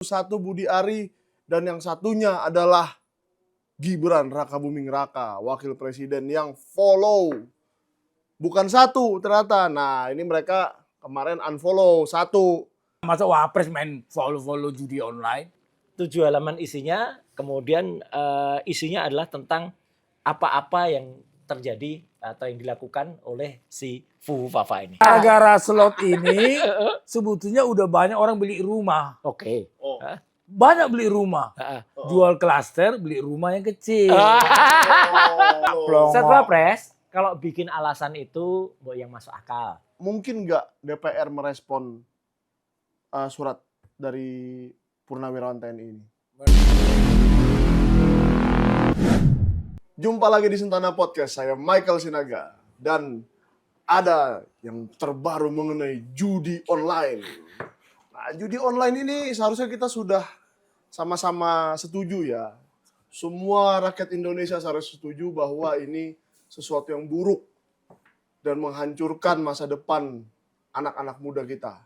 Satu Budi Ari dan yang satunya adalah Gibran Rakabuming Raka, wakil presiden yang follow. Bukan satu ternyata. Nah, ini mereka kemarin unfollow satu. Masa wapres main follow judi online? 7 halaman isinya, kemudian isinya adalah tentang apa-apa yang terjadi atau yang dilakukan oleh si Fufu Fafa ini. Gara-gara slot ini sebetulnya udah banyak orang beli rumah. Oke. Banyak beli rumah. Jual klaster, beli rumah yang kecil. Setelah pres, kalau bikin alasan itu yang masuk akal. Mungkin nggak DPR merespon surat dari Purnawirawan TNI ini? Jumpa lagi di Sentana Podcast, saya Michael Sinaga. Dan ada yang terbaru mengenai judi online. Nah, judi online ini seharusnya kita sudah sama-sama setuju ya. Semua rakyat Indonesia seharusnya setuju bahwa ini sesuatu yang buruk dan menghancurkan masa depan anak-anak muda kita.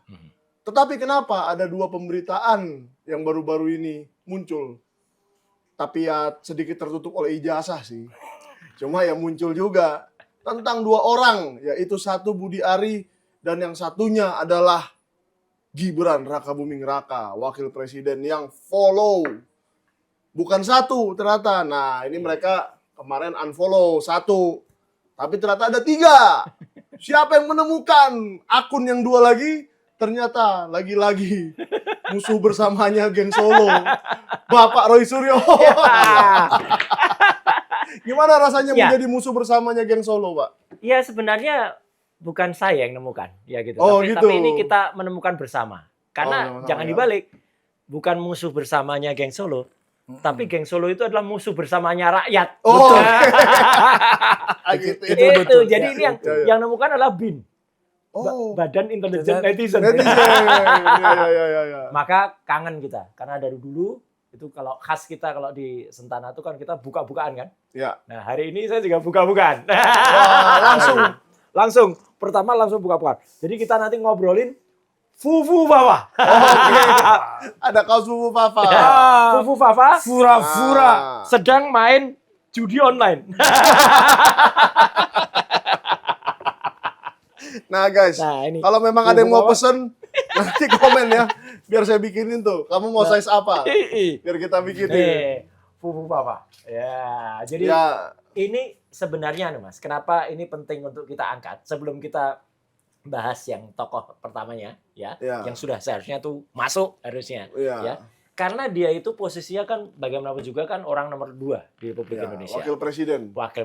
Tetapi kenapa ada dua pemberitaan yang baru-baru ini muncul? Tapi ya sedikit tertutup oleh ijazah sih. Cuma ya muncul juga tentang dua orang, yaitu satu Budi Ari dan yang satunya adalah Gibran Rakabuming Raka, wakil presiden yang follow. Bukan satu ternyata. Nah, ini mereka kemarin unfollow satu. Tapi ternyata ada 3. Siapa yang menemukan akun yang 2 lagi? Ternyata lagi-lagi musuh bersamanya geng Solo, Bapak Roy Suryo. Gimana rasanya menjadi musuh bersamanya geng Solo, Pak? Ya sebenarnya bukan saya yang nemukan, ya gitu. Tapi ini kita menemukan bersama. Karena jangan dibalik, bukan musuh bersamanya geng Solo, tapi geng Solo itu adalah musuh bersamanya rakyat. Oh, itu. Jadi ini yang nemukan adalah BIN. Badan Intelijen Netizen. Ya. Maka kangen kita, karena dari dulu itu kalau khas kita kalau di Sentana itu kan kita buka-bukaan kan. Ya. Nah hari ini saya juga buka-bukaan. Langsung Pertama langsung buka-bukaan. Jadi kita nanti ngobrolin Fufu Fafa. Ada kaos Fufu Fafa. Fufu Fafa. Fura-fura. Sedang main judi online. Nah guys, kalau memang ada yang mau pesen, nanti komen ya. Biar saya bikinin tuh. Kamu mau size apa? Biar kita bikinin. Fufu Fafa. Ya, jadi ini sebenarnya Mas, kenapa ini penting untuk kita angkat sebelum kita bahas yang tokoh pertamanya yang sudah seharusnya tuh masuk harusnya ya. Karena dia itu posisinya kan bagaimanapun juga kan orang nomor 2 di Republik Indonesia. Wakil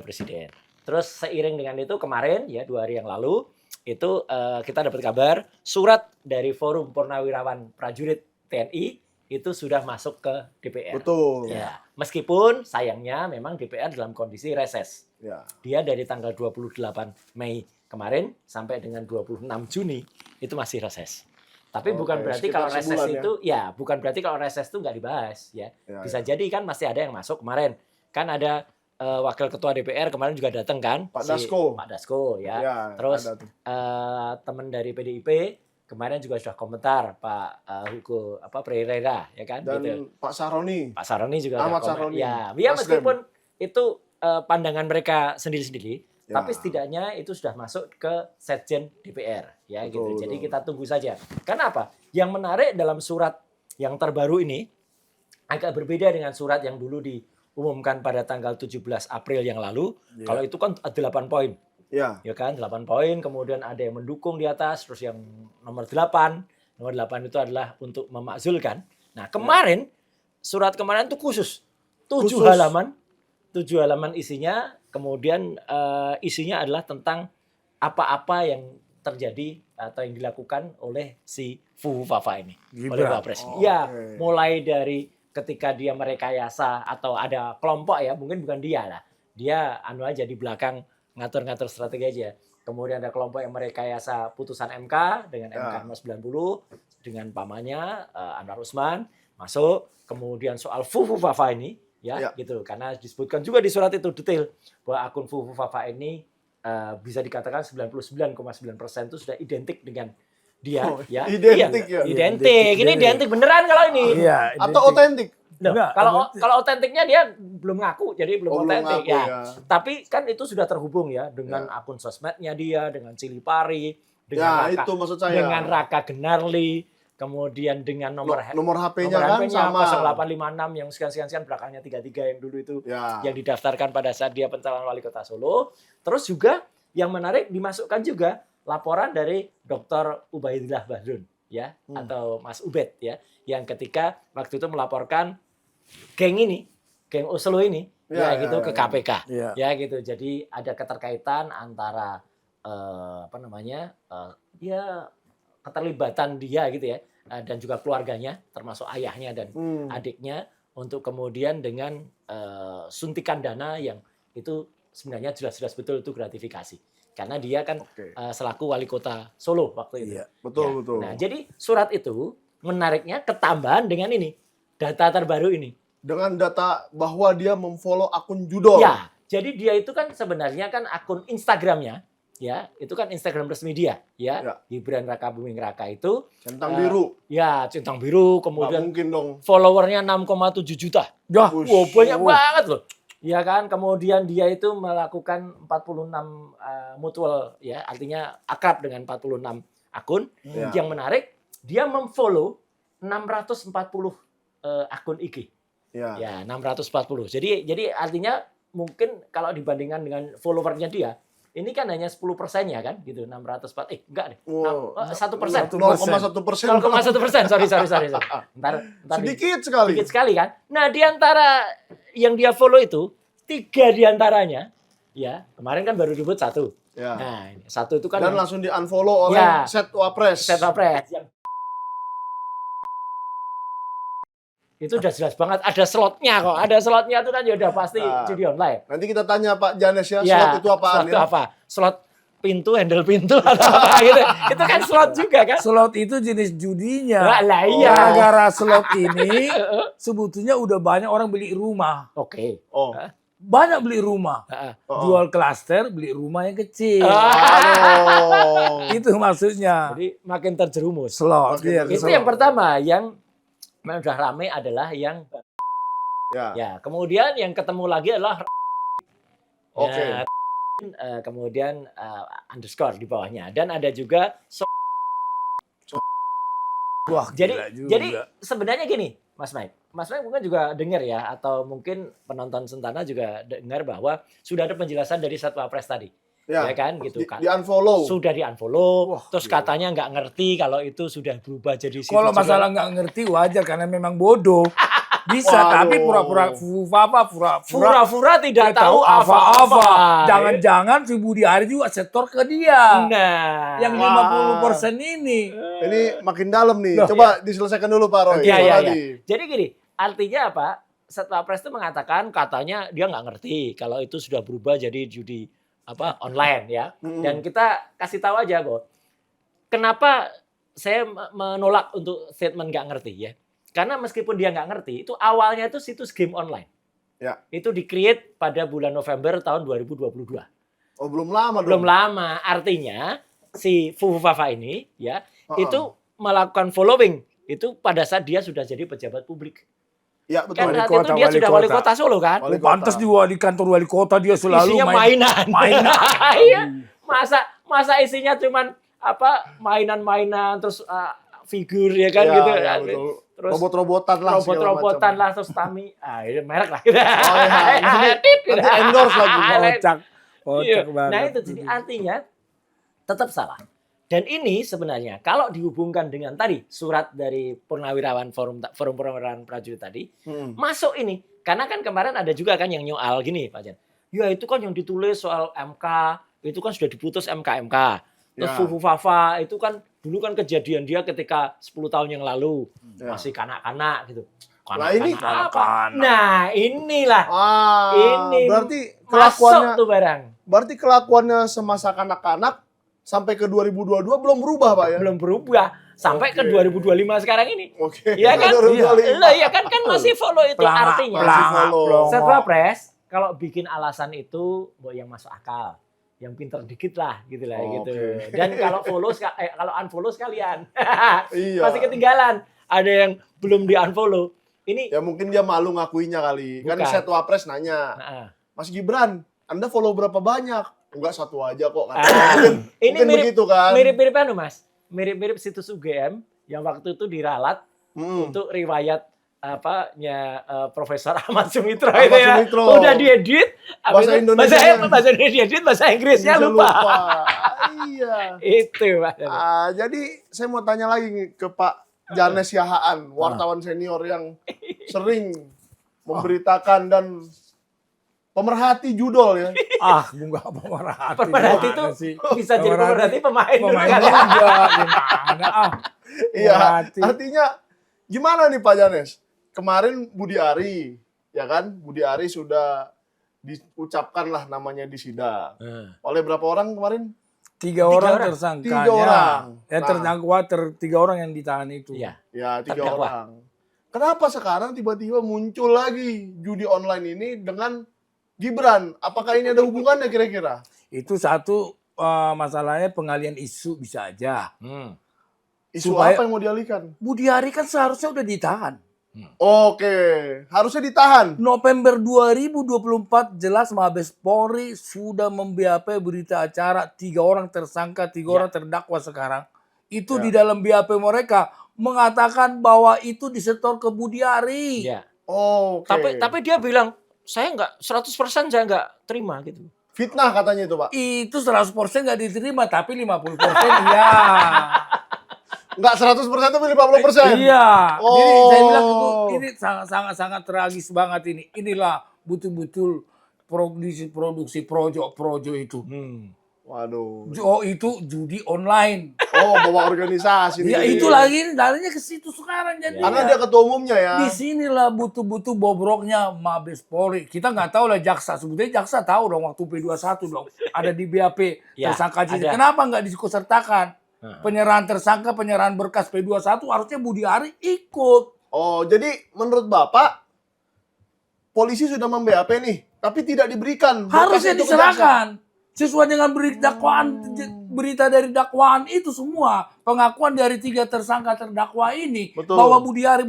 presiden. Terus seiring dengan itu kemarin ya 2 hari yang lalu itu kita dapat kabar surat dari Forum Purnawirawan Prajurit TNI itu sudah masuk ke DPR. Betul. Ya, meskipun sayangnya memang DPR dalam kondisi reses. Ya. Dia dari tanggal 28 Mei kemarin sampai dengan 26 Juni itu masih reses. Tapi bukan berarti kalau reses itu bukan berarti kalau reses itu nggak dibahas ya. Bisa jadi kan masih ada yang masuk kemarin. Kan ada Wakil Ketua DPR kemarin juga datang kan, Pak Dasko ya. Terus teman dari PDIP kemarin juga sudah komentar Pak Hugo Pereira ya kan. Dan gitu. Pak Saroni juga Ahmad Saroni. Ya meskipun itu pandangan mereka sendiri-sendiri, tapi setidaknya itu sudah masuk ke Sekjen DPR ya. Betul, gitu. Jadi kita tunggu saja. Karena apa? Yang menarik dalam surat yang terbaru ini agak berbeda dengan surat yang dulu diumumkan pada tanggal 17 April yang lalu. Kalau itu kan 8 poin. Ya kan, 8 poin, kemudian ada yang mendukung di atas, terus yang nomor 8 itu adalah untuk memakzulkan. Nah, kemarin surat kemarin itu khusus 7 halaman isinya, kemudian isinya adalah tentang apa-apa yang terjadi atau yang dilakukan oleh si Fufu Fafa ini, oleh Wapres. Mulai dari ketika dia merekayasa atau ada kelompok ya, mungkin bukan dia lah. Dia aja di belakang ngatur-ngatur strategi aja. Kemudian ada kelompok yang merekayasa putusan MK dengan MK 90 dengan pamannya Anwar Usman masuk. Kemudian soal Fufu Fafa ini gitu, karena disebutkan juga di surat itu detail bahwa akun Fufu Fafa ini bisa dikatakan 99,9% itu sudah identik dengan dia ya. Identik iya, ya? Identik. Ini identik beneran kalau ini. Iya, Atau otentik? Loh, Enggak, kalau otentiknya dia belum ngaku, jadi belum belum otentik ngaku, ya. ya. Tapi kan itu sudah terhubung ya dengan akun sosmednya dia, dengan Cili Pari, Ya, dengan itu maksud saya. dengan Raka Genarli, kemudian dengan nomor Nomor HP-nya kan HP-nya sama. 0856 yang sekian belakangnya 33 yang dulu itu Ya. yang didaftarkan pada saat dia pencalonan wali kota Solo. Terus juga yang menarik dimasukkan juga laporan dari Dr. Ubaidillah Badrun ya atau Mas Ubed ya yang ketika waktu itu melaporkan geng Oslo ini Ya, ya gitu ke KPK. Ya. Ya gitu. Jadi ada keterkaitan antara ya keterlibatan dia gitu ya dan juga keluarganya termasuk ayahnya dan adiknya untuk kemudian dengan suntikan dana yang itu sebenarnya jelas-jelas betul itu gratifikasi karena dia kan selaku wali kota Solo waktu itu. Iya, betul. Nah, jadi surat itu menariknya ketambahan dengan ini data terbaru ini. Dengan data bahwa dia memfollow akun judol. Ya, jadi dia itu kan sebenarnya kan akun Instagramnya, ya itu kan Instagram resmi dia, ya. Gibran Raka Buming Raka itu Centang biru. Ya, centang biru, Nggak kemudian mungkin dong. followernya 6,7 juta. Ya, Wow, banyak banget loh. Ya kan, kemudian dia itu melakukan 46 mutual, ya artinya akrab dengan 46 akun. Yang menarik, dia memfollow 640 akun IG. Ya, 640. Jadi artinya mungkin kalau dibandingkan dengan followernya dia, ini kan hanya 10% ya kan, gitu 640. Enggak deh. 1%. 0,1%. 0,1%. Sorry. Ntar Sedikit sekali. Sedikit sekali kan. Nah, di antara yang dia follow itu 3 di antaranya, ya kemarin kan baru disebut 1. Ya. Nah, 1 itu kan Dan langsung di-unfollow oleh Set Wapres. Itu udah jelas banget ada slotnya kok. Ada slotnya itu kan ya udah pasti judi online. Nanti kita tanya Pak Janes ya, slot itu apaan slot ya? Itu apa? Slot pintu, handle pintu atau apa gitu. Itu kan slot juga kan? slot itu jenis judinya. Lah iya. Gara-gara slot ini sebetulnya udah banyak orang beli rumah. Oke. Banyak beli rumah. Jual klaster, beli rumah yang kecil. Itu maksudnya. Jadi makin terjerumus. Slot. Itu yang pertama yang udah rame adalah yang ya kemudian yang ketemu lagi adalah kemudian underscore di bawahnya dan ada juga Wah, jadi sebenarnya gini Mas Mike mungkin juga dengar ya atau mungkin penonton Sentana juga dengar bahwa sudah ada penjelasan dari Satwa Pres tadi. Ya kan gitu kan. Di-unfollow. Sudah di-unfollow. Terus katanya nggak ngerti kalau itu sudah berubah jadi situs. Kalau masalah nggak ngerti wajar karena memang bodoh. Bisa, tapi pura-pura pura-pura tidak tahu apa-apa. Jangan-jangan si Budi Ari juga setor ke dia. Nah, yang 50% ini. Ini makin dalam nih. Coba diselesaikan dulu Pak Roy. Iya. Jadi gini, artinya apa? Satwa Pres itu mengatakan katanya dia nggak ngerti kalau itu sudah berubah jadi judi online ya. Dan kita kasih tahu aja bahwa kenapa saya menolak untuk statement nggak ngerti ya. Karena meskipun dia nggak ngerti, itu awalnya itu situs game online. Ya. Itu di-create pada bulan November tahun 2022. Oh, belum lama dong. Belum lama. Artinya si Fufu Fafa ini ya itu melakukan following itu pada saat dia sudah jadi pejabat publik. Ya, betul. Kan saat itu dia sudah wali kota Solo kan? Pantas di kantor wali kota dia selalu isinya mainan. Iya. Masa isinya cuman mainan-mainan terus figur ya kan gitu. Ya, betul. Terus robot-robotan lah. Robot-robotan lah terus Tami. Ini merek lah. Nanti endorse lagi. Kocak banget. Nah itu jadi artinya tetap salah. Dan ini sebenarnya kalau dihubungkan dengan tadi surat dari Purnawirawan Forum Purnawirawan Prajurit tadi masuk ini karena kan kemarin ada juga kan yang nyoal gini Pak Jan. Ya itu kan yang ditulis soal MK itu kan sudah diputus MK. Terus Fufu Fafa itu kan dulu kan kejadian dia ketika 10 tahun yang lalu masih kanak-kanak gitu. Nah ini apa? Nah inilah. Ini berarti kelakuannya tuh barang. Berarti kelakuannya semasa kanak-kanak sampai ke 2022 belum berubah Pak ya? Belum berubah sampai ke 2025 sekarang ini. Oke. Iya kan? Iya kan masih follow itu artinya. Masih follow. Satwa Pres kalau bikin alasan itu yang masuk akal. yang pinter dikit lah gitu lah Oke. gitu. Dan kalau kalau unfollow sekalian. Iya. Masih ketinggalan. Ada yang belum di-unfollow. Ini Ya mungkin dia malu ngakuinya kali. Kan Bukan. Set Wapres nanya, Nah, Mas Gibran, Anda follow berapa banyak? Enggak, 1 aja kok. ini Mungkin begitu kan. mirip-mirip anu Mas. Mirip-mirip situs UGM yang waktu itu diralat untuk riwayat Profesor Ahmad Sumitro Ahmad itu ya. Sumitro. Udah diedit, Bahasa Indonesianya. bahasa Indonesia diedit, bahasa Inggrisnya lupa. Iya. Itu Mas. Jadi saya mau tanya lagi nih ke Pak Janes Yahaan, wartawan senior yang sering memberitakan dan pemerhati judol ya. Enggak pemerhati. Pemerhati itu Gimana sih? bisa jadi pemerhati pemain. Pemain kan? juga. Gimana Iya. Pemerhati. Artinya gimana nih Pak Janes? Kemarin Budi Ari, ya kan? Budi Ari sudah diucapkan lah namanya di sidang. Oleh berapa orang kemarin? 3 orang orang. tersangkanya. 3 orang. Ya terdakwa 3 orang yang ditahan itu. Iya. Ya, 3 Terdakwa. orang. Kenapa sekarang tiba-tiba muncul lagi judi online ini dengan Gibran? Apakah ini ada hubungannya kira-kira? Itu satu masalahnya pengalian isu bisa aja. Isu Supaya- apa yang mau dialihkan? Budi Ari kan seharusnya udah ditahan. Oke, harusnya ditahan. November 2024 jelas Mabes Polri sudah memBAP berita acara 3 orang tersangka, 3 orang terdakwa sekarang. Itu Ya. di dalam BAP mereka mengatakan bahwa itu disetor ke Budi Ari. Iya. Oke. Tapi dia bilang saya nggak 100% saya nggak terima gitu. Fitnah katanya itu, Pak. Itu 100% nggak diterima, tapi 50% iya. Enggak 100% tapi 50%. Iya. Jadi saya bilang itu Oh. ini sangat tragis banget ini. Inilah betul-betul produksi projo itu. Waduh. Oh, itu judi online. Oh, bawa organisasi. Ya nih. itu lagi larinya ke situ sekarang jadi. Karena dia ketua umumnya ya. Di sinilah butuh-butuh bobroknya Mabes Polri. Kita nggak tahu lah jaksa. Sebetulnya jaksa tahu dong waktu P21 dong. Ada di BAP Ya, tersangka judi. ada. Kenapa nggak diikutsertakan? Penyerahan tersangka, penyerahan berkas P21 harusnya Budi Ari ikut. Oh, jadi menurut Bapak polisi sudah mem-BAP nih, tapi tidak diberikan. berkas Harusnya itu ke jaksa. diserahkan. Sesuai dengan berita dari dakwaan itu semua. Pengakuan dari 3 tersangka terdakwa ini. Betul. Bahwa Budi Ari,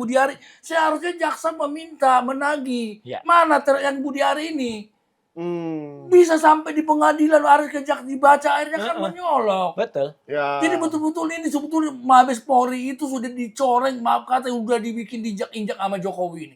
seharusnya jaksa meminta, menagih. Ya. Mana yang Budi Ari ini? Hmm. Bisa sampai di pengadilan, harus kejak dibaca, akhirnya kan menyolok. Betul. Ya. Jadi betul-betul ini sebetulnya Mabes Polri itu sudah dicoreng, maaf kata, udah dibikin diinjak-injak sama Jokowi ini.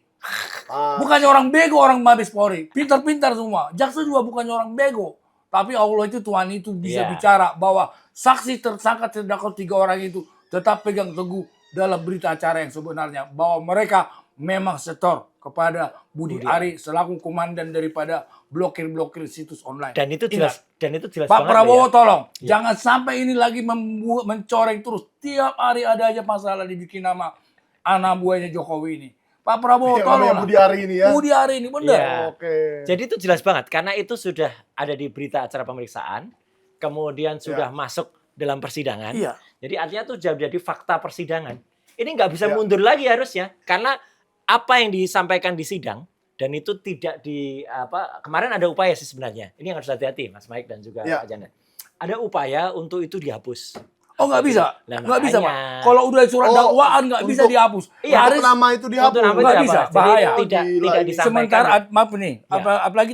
Ah, Bukannya orang bego orang Mabes Polri, pintar-pintar semua. Jaksa juga bukannya orang bego. Tapi Allah itu Tuhan itu bisa Iya. bicara bahwa saksi tersangka terdakwa 3 orang itu tetap pegang teguh dalam berita acara yang sebenarnya. Bahwa mereka memang setor kepada Budi Ari selaku komandan daripada blokir-blokir situs online. Dan itu jelas Pak banget Prabowo ya. tolong, jangan sampai ini lagi mencoreng terus. Tiap hari ada aja masalah dibikin nama anak buahnya Jokowi ini. Pak Prabowo yang tolong namanya Budi Ari ini ya. Budi Ari ini benar. Iya. Oke. Jadi itu jelas banget karena itu sudah ada di berita acara pemeriksaan, kemudian sudah masuk dalam persidangan. Iya. Jadi artinya itu sudah jadi fakta persidangan. Ini nggak bisa Ya. mundur lagi harusnya karena apa yang disampaikan di sidang dan itu tidak kemarin ada upaya sih sebenarnya. Ini yang harus hati-hati Mas Mike dan juga Ya. Pak Janet. Ada upaya untuk itu dihapus. Oh nggak bisa, Lah, nggak bisa makanya. Pak. Kalau udah surat Oh, dakwaan nggak bisa untuk- dihapus. Iya, Haris, Untuk nama itu dihapus. Untuk nama itu Nggak dihapus. bisa, Jadi bahaya. Tidak Gila, tidak ini. disampaikan. sementara maaf nih, Ya. apalagi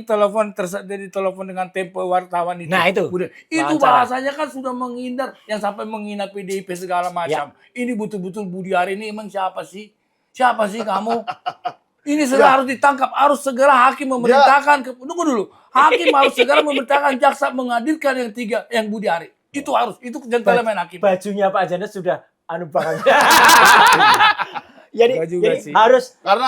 telepon dengan Tempo wartawan itu. Nah, itu. Itu Wawancara. bahasanya kan sudah menghindar yang sampai menghina PDIP segala macam. Ini betul-betul Budi Ari ini emang siapa sih? Siapa sih kamu? Ini segera harus ditangkap, harus segera hakim memerintahkan. Tunggu dulu, hakim harus segera memerintahkan jaksa menghadirkan yang 3, yang Budi Ari. Itu harus, itu gentleman hakim. Bajunya Pak Janet sudah banget. Jadi, Enggak juga jadi sih. harus Karena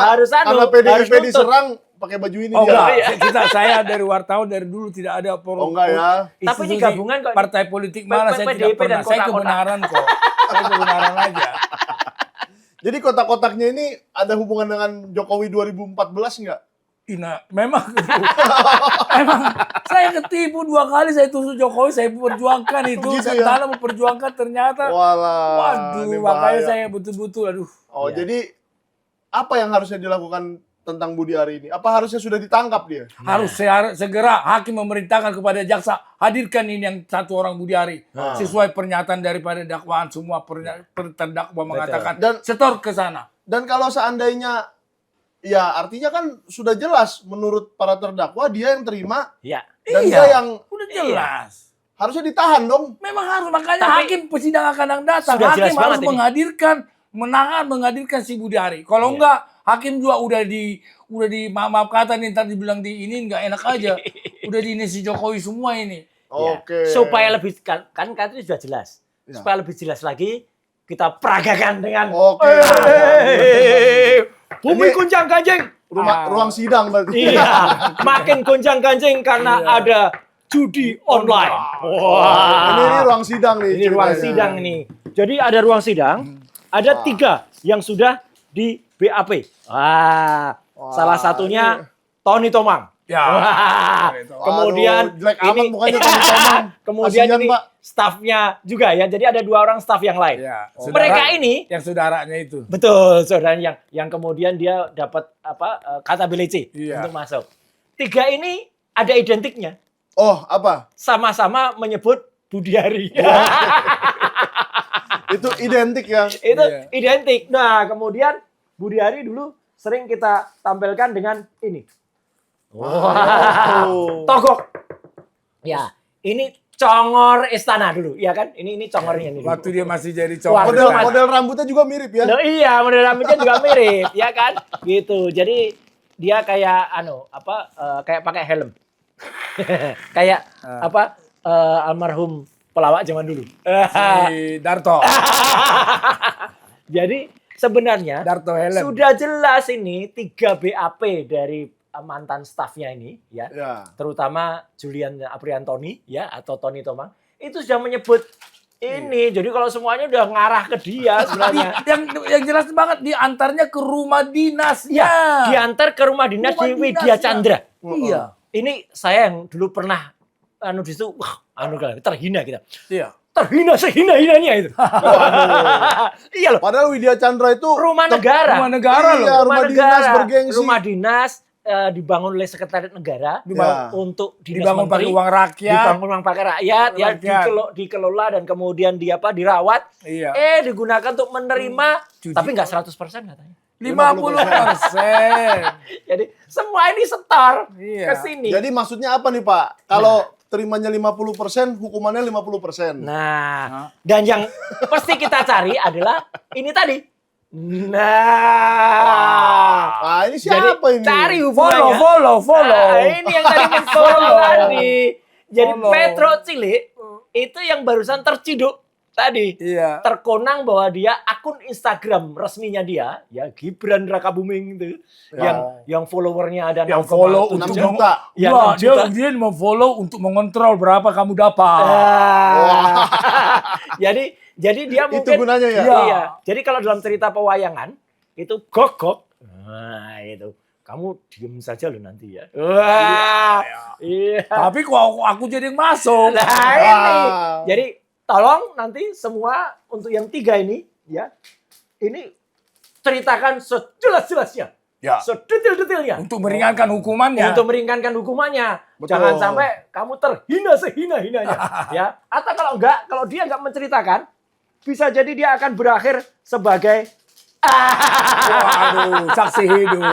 PDIP harus nuntut. diserang pakai baju ini Oh dia. enggak, saya dari wartawan dari dulu tidak ada Oh, enggak ya. Tapi ini gabungan kok. partai politik mana saya PDIP tidak pernah. dan Saya kotak-kotak. kebenaran kok. Saya kebenaran aja. Jadi kotak-kotaknya ini ada hubungan dengan Jokowi 2014 enggak? Memang saya ketipu 2 kali, saya tusuk Jokowi, saya perjuangkan itu. Gitu Saya ya? tanam memperjuangkan ternyata. Walah. Waduh, ini makanya bahaya. saya betul-betul aduh. Oh, Iya. jadi apa yang harusnya dilakukan tentang Budi Ari ini? Apa harusnya sudah ditangkap dia? Harus segera hakim memerintahkan kepada jaksa hadirkan ini yang satu orang Budi Ari sesuai pernyataan daripada dakwaan semua terdakwa mengatakan setor ke sana. Dan kalau seandainya ya artinya kan sudah jelas menurut para terdakwa dia yang terima Ya. dan Iya, dia yang udah jelas. harusnya ditahan dong. Memang harus, makanya Tapi hakim persidangan akan datang. sudah jelas Hakim harus banget ini. menghadirkan si Budi Ari. Kalau enggak, hakim juga udah di maaf kata nih ntar dibilang di ini enggak enak aja. Udah di ini si Jokowi semua ini. Ya. Oke. Supaya lebih kan itu sudah jelas. Ya. Supaya lebih jelas lagi kita peragakan dengan Oke. bumi Ini- gunjang ganjing. Ruang sidang berarti. Iya, makin gonjang ganjing karena ada judi online. Wah. Ini ruang sidang nih. Ini ruang ceritanya. sidang nih. Jadi ada ruang sidang, ada 3 yang sudah di BAP. Wah, salah satunya Tony Tomang. Ya. Wah, kemudian Aduh, jelek amat mukanya Tony Tomang. kemudian Kasihan, ini Pak. stafnya juga ya. Jadi ada 2 orang staf yang lain. Ya, Mereka ini yang saudaranya itu. betul, saudara yang kemudian dia dapat kata BLC Iya. untuk masuk. 3 ini ada identiknya. Oh, apa? Sama-sama menyebut Budi Ari. Itu identik ya. Itu Iya. identik. Nah, kemudian Budi Ari dulu sering kita tampilkan dengan ini. Wah, togok. Ya, ini congor istana dulu, ya kan? Ini congornya nih. Waktu dia masih jadi Waktu cowok. Mas- Model rambutnya juga mirip ya. Loh, iya, model rambutnya juga mirip, ya kan? Gitu. Jadi dia kayak kayak pakai helm. Kayak almarhum pelawak zaman dulu. Si Darto. Jadi sebenarnya Darto Helm. sudah jelas ini 3 BAP dari mantan stafnya ini, ya. Ya. Terutama Julian Apriantoni, ya, atau Tony Tomang, itu sudah menyebut ini. Jadi kalau semuanya udah ngarah ke dia sebenarnya. yang jelas banget diantarnya ke rumah dinasnya. Ya, diantar ke rumah dinas Rumah di Widya dinasnya. Chandra. Iya. Ini saya yang dulu pernah di situ, terhina kita. Iya. Terhina sehina-hinanya itu. Iya loh. Padahal Widya Chandra itu Rumah negara. Rumah negara loh. Iya, rumah dinas bergengsi. Rumah dinas dibangun oleh sekretariat negara Ya. untuk dinas Dibangun menteri, pakai uang rakyat. dibangun uang pakai rakyat, ya Rakyat. dikelola dan kemudian dirawat. Iya. Digunakan untuk menerima, Judi. tapi nggak 100% katanya. 50%. Jadi semua ini setor Iya. ke sini. Jadi maksudnya apa nih Pak? Kalau terimanya 50%, hukumannya 50%. Nah, dan yang pasti kita cari adalah ini tadi. Nah, Nah, ini jadi siapa ini? cari Follow, hubungannya. follow. Nah, ini yang tadi follow tadi. Jadi Follow. Petro Cilik itu yang barusan terciduk tadi. Iya. Terkonang bahwa dia akun Instagram resminya dia, ya Gibran Rakabuming itu, yang followernya ada Yang 6,7 follow 6 untuk juta. Ya, Wah, 6 juta. dia mau follow untuk mengontrol berapa kamu dapat. Ah. jadi dia Itu mungkin gunanya ya? Iya. Jadi kalau dalam cerita pewayangan itu gogok. Nah, itu. Kamu diem saja loh nanti ya. Wah. Iya. Tapi kok aku jadi yang masuk. Nah, ini. Ah. Jadi tolong nanti semua untuk yang 3 ini ya. Ini ceritakan sejelas-jelasnya. Ya. Sedetail-detailnya. Untuk meringankan hukumannya. Untuk meringankan hukumannya. Betul. Jangan sampai kamu terhina sehina-hinanya. Ya. Atau kalau dia nggak menceritakan, bisa jadi dia akan berakhir sebagai Waduh, saksi hidup.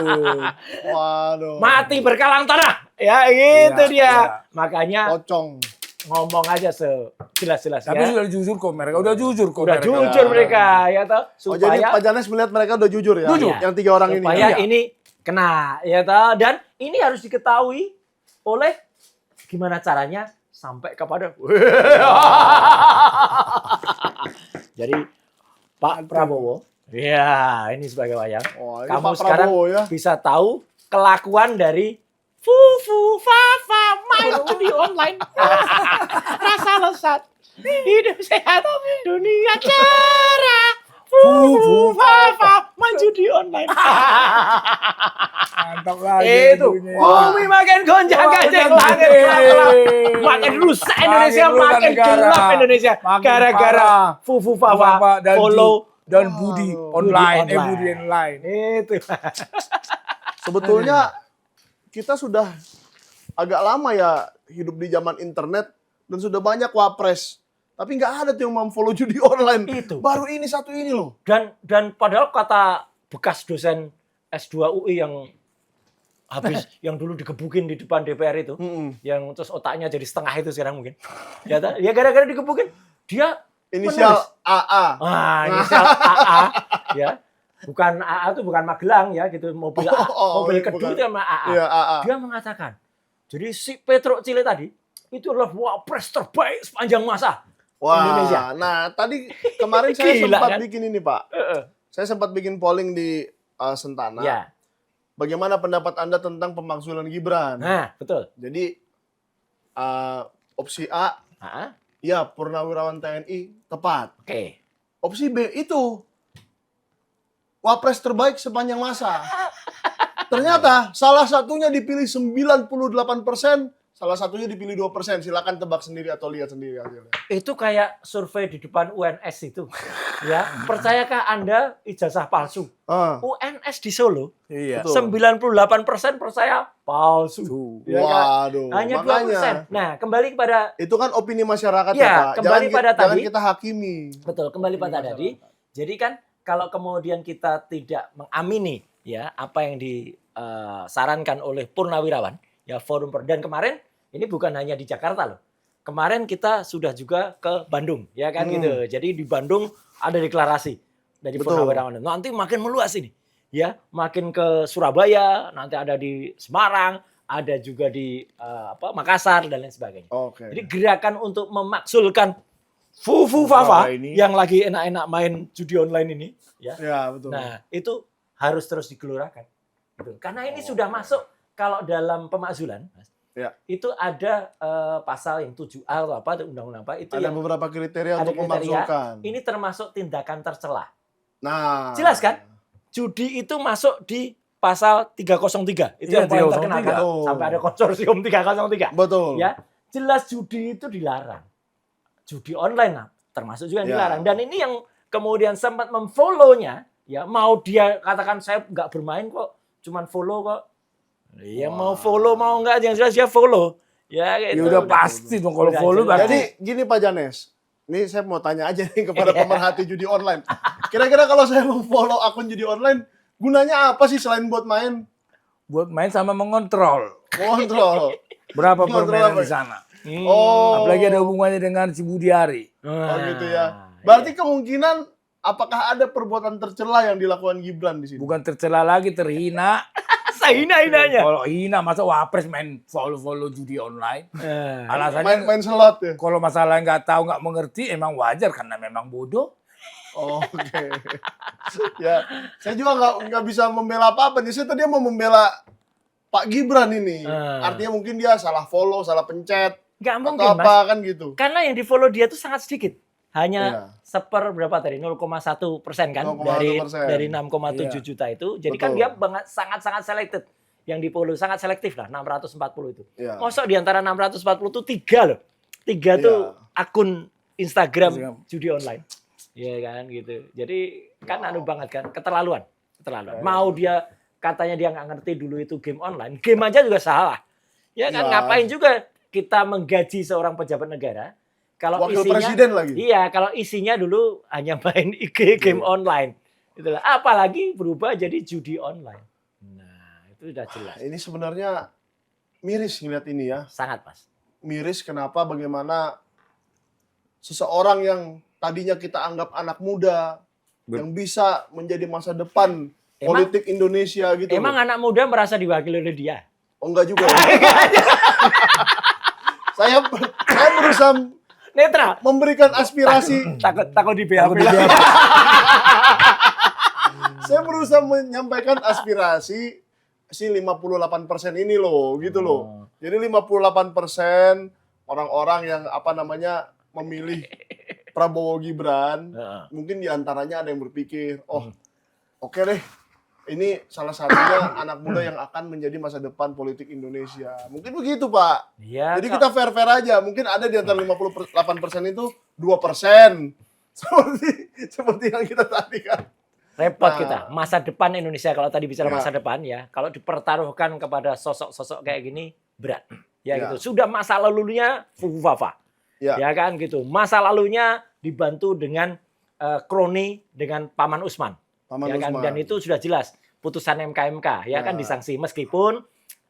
Waduh. mati berkalang tanah. Ya, itu Iya, dia. iya. Makanya Pocong. ngomong aja sejelas-jelasnya. Tapi sudah jujur kok mereka. Udah jujur kok Udah mereka. jujur mereka, ya toh. Oh, jadi Supaya Pak Janes melihat mereka udah jujur ya? Jujur. Yang 3 orang ini. supaya ya? ini kena, ya toh. Dan ini harus diketahui oleh gimana caranya sampai kepada jadi Pak Prabowo. Ya, ini sebagai wayang. Wah, ini Kamu Pak sekarang Prabowo ya. bisa tahu kelakuan dari Fufu Fafa main judi online. Rasa lezat, hidup sehat, dunia cerah. Fufu Fafa main judi online. Mantap lagi. Itu lagunya. bumi makin gonjang ganjing, Wah, langit bener. gelap-gelap. Makin rusak Indonesia, Makin rusak makin negara. gelap Indonesia. Makin Gara-gara parah. Fufu Fafa Fafa dan follow dan Budi Waduh. online. Budi Budi online. itu. Sebetulnya kita sudah agak lama ya hidup di zaman internet dan sudah banyak wapres. Tapi nggak ada tuh yang memfollow judi online. Itu. Baru ini satu ini loh. Dan padahal kata bekas dosen S2 UI yang habis yang dulu digebukin di depan DPR itu, yang terus otaknya jadi setengah itu sekarang mungkin. Ya gara-gara digebukin dia Inisial menulis. AA. Inisial AA ya. Bukan AA itu bukan Magelang ya gitu, mobil mobil kedua bukan. itu sama AA. Iya, AA. Dia mengatakan, jadi si Petro Cile tadi itu adalah wapres terbaik sepanjang masa Indonesia. Nah tadi kemarin saya Gila, sempat kan? bikin ini Pak. Saya sempat bikin polling di Sentana. Ya. Bagaimana pendapat Anda tentang pemakzulan Gibran? Nah, betul. Jadi opsi A, ya Purnawirawan TNI tepat. Oke. Opsi B itu wapres terbaik sepanjang masa. Ternyata salah satunya dipilih 98%, salah satunya dipilih 2%. Silakan tebak sendiri atau lihat sendiri hasilnya. Itu kayak survei di depan UNS itu. Ya, percayakah Anda ijazah palsu? UNS di Solo, Iya. 98% percaya palsu. Ya kan? Waduh, Hanya makanya 2%. Nah, kembali kepada itu kan opini masyarakat Ya, ya, Pak. kembali pada jangan tadi. kita hakimi. betul, kembali pada tadi. Jadi kan kalau kemudian kita tidak mengamini ya apa yang disarankan oleh Purnawirawan, ya dan kemarin ini bukan hanya di Jakarta loh. Kemarin kita sudah juga ke Bandung, ya kan gitu. Jadi di Bandung ada deklarasi dari Betul. Purnawirawan. Nanti makin meluas ini, ya, makin ke Surabaya, nanti ada di Semarang, ada juga di Makassar dan lain sebagainya. Oke. Jadi gerakan untuk memaksulkan Fufu Fafa ini. yang lagi enak-enak main judi online ini, ya. Ya, betul. Nah, itu harus terus digelurakan. Gitu. Karena ini sudah masuk kalau dalam pemakzulan, Mas. Ya. Itu ada pasal yang 7A atau apa, undang-undang apa, itu Ada yang beberapa kriteria ada untuk memakzulkan. Ini termasuk tindakan tercela. Nah, Jelas kan? Judi itu masuk di pasal 303. Itu Iya, yang paling terkenal 303. kan? Sampai ada konsorsium 303. Betul. Ya, jelas judi itu dilarang. Judi online lah, termasuk juga yang Ya. dilarang. Dan ini yang kemudian sempat memfollow-nya, ya mau dia katakan saya nggak bermain kok, cuman follow kok. Ya mau follow mau nggak, yang jelas dia follow. Ya, Ya gitu. udah pasti dong kalau Udah follow jelas. Jadi berarti gini Pak Janes, ini saya mau tanya aja nih kepada pemerhati judi online. Kira-kira kalau saya memfollow akun judi online, gunanya apa sih selain buat main? buat main sama mengontrol Kontrol. berapa Mengontrol permainan apa di ya? sana. Oh, Apalagi ada hubungannya dengan si Budiari. oh gitu ya. Nah, Berarti kemungkinan apakah ada perbuatan tercela yang dilakukan Gibran di sini? Bukan tercela lagi, terhina. sehina-hinanya. Kalau hina, masa wapres main follow judi online? Alasannya Main slot ya. kalau masalah nggak tahu, nggak mengerti, emang wajar karena memang bodoh. Oh, oke. Ya, saya juga nggak bisa membela apa-apa nih. Saya tadi mau membela Pak Gibran ini. Artinya mungkin dia salah follow, salah pencet, Nggak atau mungkin, apa Mas. kan gitu. Karena yang di-follow dia tuh sangat sedikit. Hanya Iya. seper berapa tadi? 0,1% kan 0,1%. dari 6,7 Iya. juta itu. Jadi kan Betul. dia sangat-sangat selected. Yang di-follow sangat selektif lah, 640 itu. Iya. Masuk di antara 640 itu 3 loh. 3 Iya. tuh akun Instagram Instagram. judi online. Iya kan gitu. Jadi kan anu banget kan, keterlaluan. Mau dia katanya dia nggak ngerti dulu itu game online, game aja juga salah. Ya kan, Iya. ngapain juga kita menggaji seorang pejabat negara kalau Wakil isinya presiden lagi. Iya, kalau isinya dulu hanya main IG game online. Itulah. Apalagi berubah jadi judi online. Nah, itu udah jelas. Ini sebenarnya miris ngeliat ini ya. Sangat, Mas. Miris kenapa bagaimana seseorang yang tadinya kita anggap anak muda yang bisa menjadi masa depan politik Indonesia gitu. Emang loh. anak muda merasa diwakili oleh dia? Oh enggak juga. Ya. saya berusaha Netral. memberikan aspirasi. Takut di BAP. Saya berusaha menyampaikan aspirasi si 58% ini loh, gitu loh. Jadi 58% orang-orang yang memilih Prabowo Gibran, mungkin diantaranya ada yang berpikir, oke deh, ini salah satunya anak muda yang akan menjadi masa depan politik Indonesia. Mungkin begitu, Pak. Iya. Jadi kita fair-fair aja. Mungkin ada di antara 58% itu 2%. Seperti yang kita tadi kan. Repot Nah. kita. Masa depan Indonesia kalau tadi bicara Ya. masa depan ya, kalau dipertaruhkan kepada sosok-sosok kayak gini berat. Ya Ya. gitu. Sudah masa lalunya fufafa. Ya. Ya kan gitu. Masa lalunya dibantu dengan kroni dengan Paman Usman. Paman Ya kan? Usman. Dan itu sudah jelas putusan MK Ya. ya kan disangsi meskipun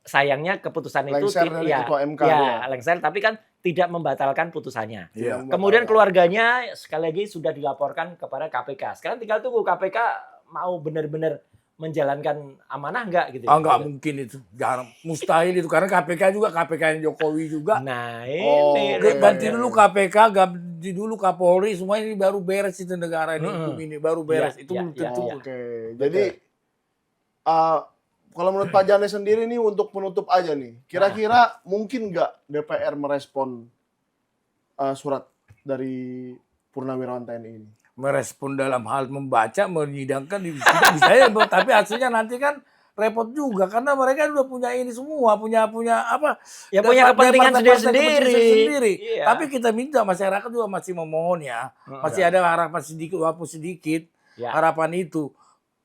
sayangnya keputusan itu Lengser dari ketua MK ya dia. lengser tapi kan tidak membatalkan putusannya. Iya. Kemudian keluarganya sekali lagi sudah dilaporkan kepada KPK. Sekarang tinggal tunggu KPK mau benar-benar menjalankan amanah enggak gitu. Enggak mungkin itu. Jarang. Mustahil itu. Karena KPK juga KPK Jokowi juga. Nah, Oh, ini oke. Ganti dulu KPK, ganti dulu Kapolri, semua ini baru beres itu negara ini, hukum ini baru beres. Iya, Itu iya, belum iya, tentu. iya. Oke. Jadi kalau menurut Pak Jane sendiri nih untuk penutup aja nih. Kira-kira mungkin nggak DPR merespon surat dari Purnawirawan TNI ini? Merespon dalam hal membaca, menyidangkan bisa ya, tapi hasilnya nanti kan repot juga karena mereka udah punya ini semua, punya apa? Ya punya kepentingan partai-partai sendiri-sendiri. sendiri. Iya. Tapi kita minta masyarakat juga masih memohon ya, masih ada harapan sedikit walaupun sedikit Ya. harapan itu.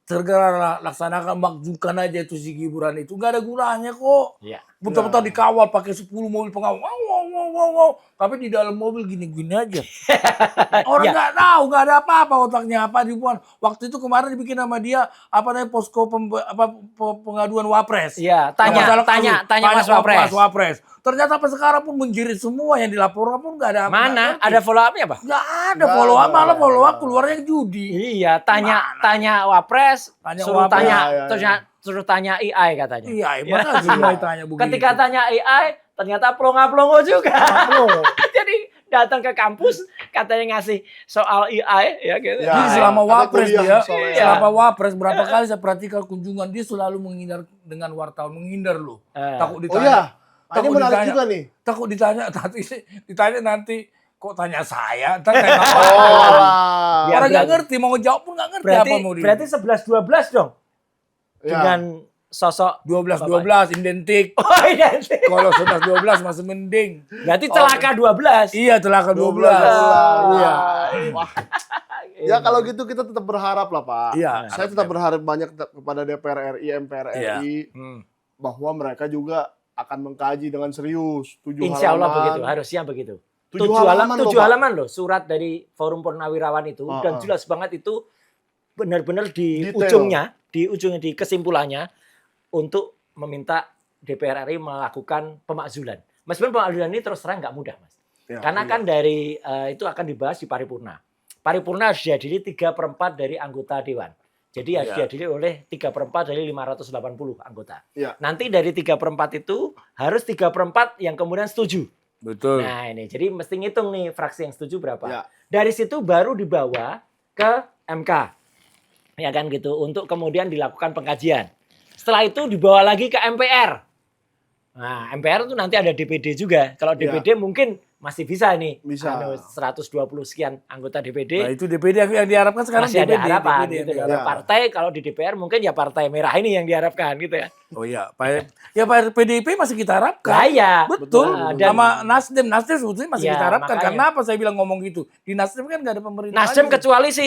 Segera laksanakan, makjukan aja itu si Gibran itu, nggak ada gunanya kok. Iya. Bentar-bentar dikawal pakai 10 mobil pengawal, wow. Tapi di dalam mobil gini-gini aja. Orang nggak tahu, nggak ada apa-apa otaknya apa dibuat. Waktu itu kemarin dibikin sama dia apa namanya posko pengaduan Wapres. Iya, Masalah tanya kasus. Mas Wapres. Wapres. Ternyata sampai sekarang pun menjerit semua yang dilaporkan pun nggak ada. Mana? Ada follow up-nya, Pak? Nggak ada Nggak follow up, ada. malah follow up keluarnya judi. Iya, tanya Wapres, Tanya suruh Wapres. tanya Ya. suruh tanya AI katanya. Iya, mana semua ditanya begitu. Ketika tanya AI, ternyata plonga-plongo juga. Jadi datang ke kampus katanya ngasih soal AI ya gitu. Ya. Jadi selama ada Wapres kuliah dia, soalnya. selama Wapres berapa kali saya perhatikan kunjungan dia selalu menghindar dengan wartawan, menghindar loh. Takut Oh ditanya. iya, ini Takut menarik ditanya. juga nih. Takut ditanya nanti kok tanya saya, ntar kayak apa? Oh, Ya, Orang nggak berarti- ngerti, mau ngejawab pun nggak ngerti Berarti apa mau di. berarti 11-12 dong ya. dengan sosok 12 identik. Oh iya. Kalau 11-12 masih mending. Berarti celaka 12. Iya, telah ke 12. 12. Iya. Wah. Ya kalau gitu kita tetap berharap lah Pak. Iya. Saya tetap berharap banyak kepada DPR RI, MPR Iya. RI bahwa mereka juga akan mengkaji dengan serius 7 Insya Allah halaman. begitu, harusnya begitu. 7 halaman loh, 7 Pak. halaman loh surat dari Forum Purnawirawan itu dan jelas banget itu benar-benar di Detail. ujungnya di kesimpulannya untuk meminta DPR RI melakukan pemakzulan. Meskipun pemakzulan ini terus terang nggak mudah, Mas. Ya, Karena iya. kan dari itu akan dibahas di paripurna. Paripurna harus dihadiri 3/4 dari anggota dewan. Jadi harus dihadiri oleh 3/4 dari 580 anggota. Iya. Nanti dari 3/4 itu harus 3/4 yang kemudian setuju. Betul. Nah ini, jadi mesti ngitung nih fraksi yang setuju berapa. Ya. Dari situ baru dibawa ke MK. Ya kan gitu, untuk kemudian dilakukan pengkajian. Setelah itu dibawa lagi ke MPR. Nah MPR itu nanti ada DPD juga. Kalau DPD mungkin masih bisa nih. Bisa. 120 sekian anggota DPD. Nah, itu DPD yang diharapkan sekarang Masih DPD. ada harapan DPD gitu. yang Kalau Ya. partai kalau di DPR mungkin ya partai merah ini yang diharapkan gitu ya. Oh iya, Pak PDIP masih kita harapkan. Nah, iya. Betul. Dan- Sama Nasdem sebetulnya masih Ya, kita harapkan. makanya. Karena apa saya bilang ngomong gitu? Di Nasdem kan nggak ada pemerintahan. Nasdem kecuali si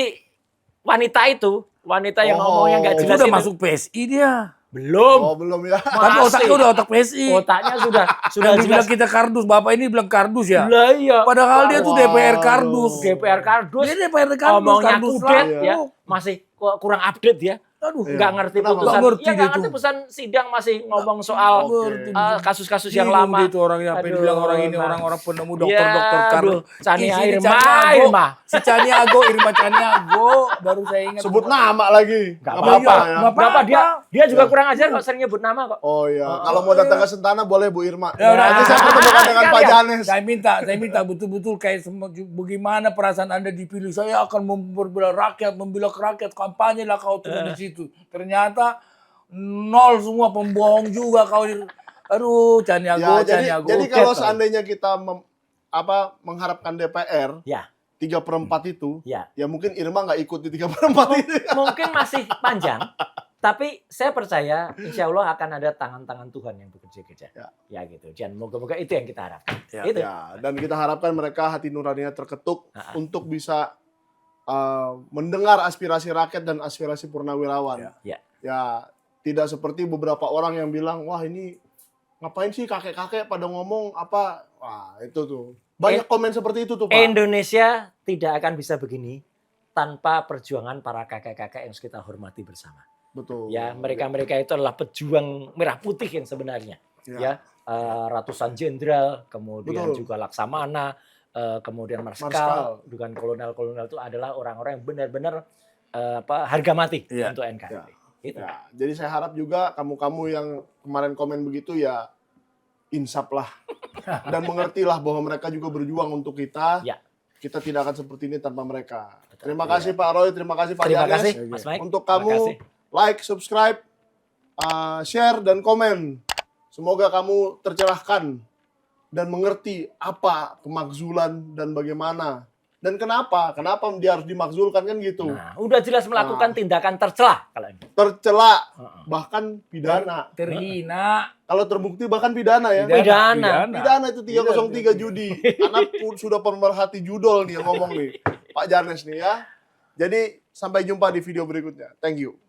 wanita itu, wanita yang Oh. ngomongnya nggak itu jelas udah itu. masuk PSI dia. Belum. Oh, belum ya. Tapi Masih. otaknya udah otak PSI. Otaknya sudah Sudah dibilang jelas. kita kardus, Bapak ini bilang kardus ya. Lah iya. Padahal dia tuh Wow. DPR kardus. DPR kardus. Dia DPR kardus, Omongnya kardus kudet lah. ya. Masih kurang update ya. Aduh, Iya. Nggak ngerti Kenapa? putusan. Nggak ngerti Ya dia nggak ngerti tuh. putusan sidang masih ngomong soal Oke. kasus-kasus yang bingung lama. dia tuh orangnya. Apa Aduh, dibilang orang ini nah. orang-orang penemu Ya, dokter-dokter kardus. aduh, Chania Ih, sini Irma, Chaniago. Irma. Si Chaniago, Irma Chaniago. Baru saya ingat. Sebut nama lagi. Nggak Nggak apa-apa. apa-apa ya. Nggak Berapa apa-apa. dia juga kurang ajar kok sering nyebut nama kok. Oh iya, kalau mau datang ke Sentana boleh Bu Irma. Ya, udah. Nanti saya pertemukan dengan Pak Sekalian. Janes. Saya minta betul-betul kayak bagaimana perasaan Anda dipilih. Saya akan membela rakyat, kampanye lah kau tuh di situ. Ternyata nol semua, pembohong juga kau. Aduh, Chaniago, Ya, jadi Oke, kalau Pak. seandainya kita mengharapkan DPR Ya, 3/4 itu, ya. ya mungkin Irma nggak ikut di 3/4 itu. Mungkin masih panjang, tapi saya percaya insya Allah akan ada tangan-tangan Tuhan yang bekerja-kerja. Ya gitu. Dan moga-moga itu yang kita harapkan. Ya, Itu. Ya, dan kita harapkan mereka hati nuraninya terketuk Ha-ha. untuk bisa mendengar aspirasi rakyat dan aspirasi purnawirawan. Ya. Ya, tidak seperti beberapa orang yang bilang, wah ini ngapain sih kakek-kakek pada ngomong apa? Wah, itu tuh. Banyak komen seperti itu tuh, Pak. Indonesia tidak akan bisa begini tanpa perjuangan para kakek-kakek yang harus kita hormati bersama. Betul. Ya, mereka-mereka itu adalah pejuang merah putih yang sebenarnya. Ya, ratusan jenderal, kemudian Betul. juga Laksamana, kemudian Marskal. Marskal, dengan kolonel-kolonel itu adalah orang-orang yang benar-benar harga mati Iya. untuk NKRI. Ya. Gitu. Ya, jadi saya harap juga kamu-kamu yang kemarin komen begitu ya insaf lah dan mengertilah bahwa mereka juga berjuang untuk kita. Ya. Kita tidak akan seperti ini tanpa mereka. Betul. Terima kasih Pak Roy, terima kasih Pak Terima Janes. kasih, Mas Mike. Untuk Terima kamu kasih. like, subscribe, share dan komen. Semoga kamu tercerahkan dan mengerti apa kemakzulan dan bagaimana dan kenapa dia harus dimakzulkan kan gitu. Nah, udah jelas melakukan tindakan tercela kalau ini. Tercela, bahkan pidana. Terhina. Kalau terbukti bahkan pidana ya. Pidana. Pidana itu 303 judi. Karena sudah pemerhati judol nih yang ngomong nih. Pak Janes nih ya. Jadi sampai jumpa di video berikutnya. Thank you.